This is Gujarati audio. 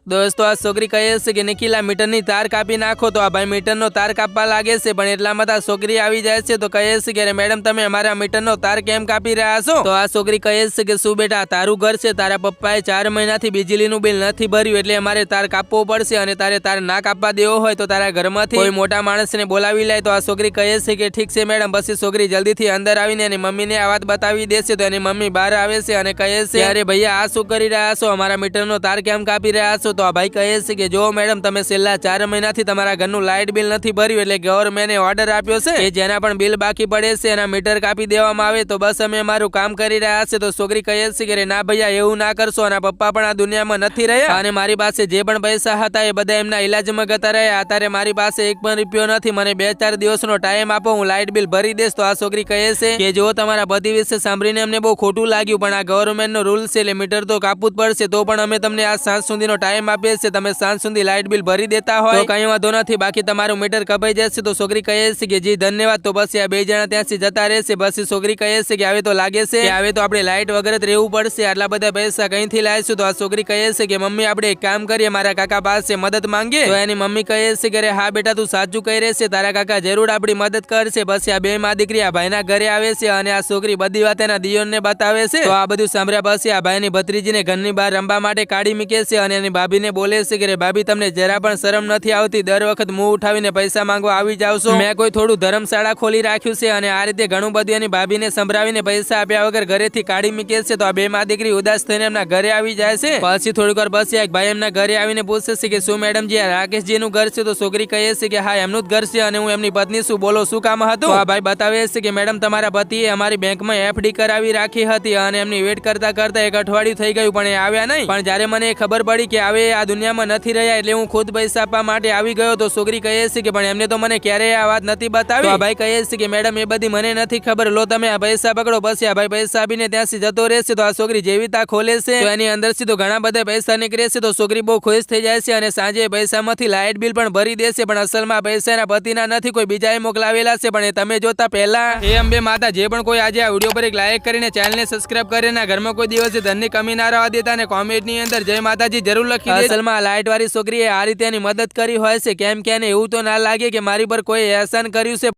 દોસ્તો આ છોકરી કહે છે કે નિખિલ આ મીટરની તાર કાપી નાખો તો આ ભાઈ મીટરનો તાર કાપવા લાગે છે પણ એટલામાં આ છોકરી આવી જાય છે તો કહે છે કે મેડમ તમે અમારા મીટરનો તાર કેમ કાપી રહ્યા છો? તો આ છોકરી કહે છે કે શું બેટા તારું ઘર છે, તારા પપ્પાએ 4 મહિનાથી વીજળીનું બિલ નથી ભર્યું એટલે અમારે તાર કાપવો પડશે અને તારે તાર ના કાપવા દેવો હોય તો તારા ઘરમાંથી કોઈ મોટા માણસને બોલાવી લે. તો આ છોકરી કહે છે કે ઠીક છે મેડમ. પછી છોકરી જલ્દીથી અંદર આવીને એની મમ્મીને આ વાત બતાવી દેશે તો એની મમ્મી બહાર આવે છે અને કહે છે અરે ભૈયા આ શું કરી રહ્યા છો, અમારા મીટરનો તાર કેમ કાપી રહ્યા છો? તો આ ભાઈ કહે છે કે જો મેડમ તમે છેલ્લા 4 મહિનાથી તમારા ઘરનું લાઇટ બિલ નથી ભર્યું એટલે ગવર્મેન્ટે ઓર્ડર આપ્યો છે કે જેના પણ બિલ બાકી પડે છે એના મીટર કાપી દેવામાં આવે તો બસ અમે અમારું કામ કરી રહ્યા છે. તો છોકરી કહે છે કે ના ભૈયા એવું ના કરશો, અને પપ્પા પણ આ દુનિયામાં નથી રહ્યા અને મારી પાસે જે પણ પૈસા હતા એ બધા એમના ઇલાજમાં ગતા રહ્યા. અત્યારે મારી પાસે 1 પણ રૂપિયો નથી, મને 2-4 દિવસનો ટાઈમ આપો, હું લાઇટ બિલ ભરી દઈશ. તો આ છોકરી કહે છે કે જો તમારા પતિ વિશે સાંભળીને અમને બહુ ખોટું લાગ્યું પણ આ ગવર્મેન્ટનો રૂલ છે એટલે મીટર તો કાપવું જ પડશે. તો પણ અમે તમને આ સાંજ સુધીનો ટાઈમ આપીએ છીએ, તમે સાંજ સુધી લાઇટ બિલ ભરી દેતા હોય તો કઈ વાંધો નથી, બાકી તમારું મીટર કપાઈ જશે. તો છોકરી કહે છે કે જી ધન્યવાદ. તો બસ આ 2 જણા ત્યાંથી જતા રહેશે. પછી છોકરી કહે છે કે હવે તો લાગે છે કે હવે તો આપણે લાઇટ વગર જ રહેવું પડશે, આટલા બધા પૈસા કઈથી લાવીશું? તો આ છોકરી કહે છે કે મમ્મી આપણે એક કામ કરીએ, મારા કાકા પાસે મદદ માંગીએ. તો એની મમ્મી કહે છે કે હા બેટા તું સાચું કહી રહેશે, તારા કાકા જરૂર આપણી મદદ કરશે. પછી આ 2 માં દીકરી આ ભાઈના ઘરે આવે છે અને આ છોકરી બધી વાત એના દિયોરને બતાવે છે. તો આ બધું સાંભળ્યા પછી આ ભાઈની ભત્રીજીને ઘરની બહાર રમવા માટે કાઢી મૂકે છે અને એની ભાભીને બોલે છે કે ભાભી તમને જરા પણ શરમ નથી આવતી, દર વખત મું ઉઠાવીને પૈસા માંગવા આવી જાવ છો, મેં કોઈ થોડું ધર્મશાળા ખોલી રાખ્યું છે અને આ રીતે ઘણું બધું એની ભાભીને સંભળાવીને પૈસા આપ્યા વગર ઘરેથી કાઢી મૂકે છે. તો આ 2 માં દીકરી ઉદાસ થઈને એમના ઘરે આવી જાય છે. પછી થોડીક વાર પછી એક ભાઈ એમના ઘરે આવીને પૂછે છે કે શું મેડમજી આ રાકેશજીનું ઘર છે? તો છોકરી કહે છે કે હા એમનું જ ઘર છે અને હું એમની પત્ની છું, બોલો શું કામ હતું? તો આ ભાઈ બતાવે છે કે મેડમ તમારા પતિએ અમારી બેંકમાં FD કરાવી રાખી હતી અને એમની વેટ કરતા કરતા 1 અઠવાડિયું થઈ ગયું પણ એ આવ્યા નહીં, પણ જ્યારે મને ખબર પડી કે હવે આ દુનિયામાં નથી રહ્યા એટલે હું ખુદ પૈસા આપવા માટે આવી ગયો. તો છોકરી કહે છે કે પણ એમને તો મને ક્યારેય આ વાત નથી બતાવી. તો આ ભાઈ કહે છે કે મેડમ એ બધી મને નથી ખબર, લો તમે આ પૈસા પકડો. પછી આ ભાઈ પૈસા આપીને ત્યાંથી જતો રહેશે. તો આ છોકરી જેવી તા ખોલે છે તો એની અંદરથી તો ઘણા બધા પૈસા નીકળે છે. તો છોકરી બહુ ખુશ થઈ જાય છે અને સાંજે પૈસામાંથી લાઇટ બિલ પણ ભરી દેશે, પણ અસલમાં પૈસા એના પતિના નથી, કોઈ બીજાએ મોકલાવેલા છે. પણ એ તમે જોતા પહેલા એ અંબે માતા જે પણ કોઈ આજે આ વિડીયો પર એક લાઈક કરીને ચેનલને સબસ્ક્રાઇબ કરીને ઘરમાં કોઈ દિવસે ધનની કમી ના રહેવા દેતા અને કોમેન્ટની અંદર જય માતાજી જરૂર લખી દે. અસલમાં લાઇટ વાળી છોકરીએ આ રીતે એની મદદ કરી હોય છે, કેમ કે એને એવું તો ના લાગે કે મારી પર કોઈ એહસાન કર્યું છે.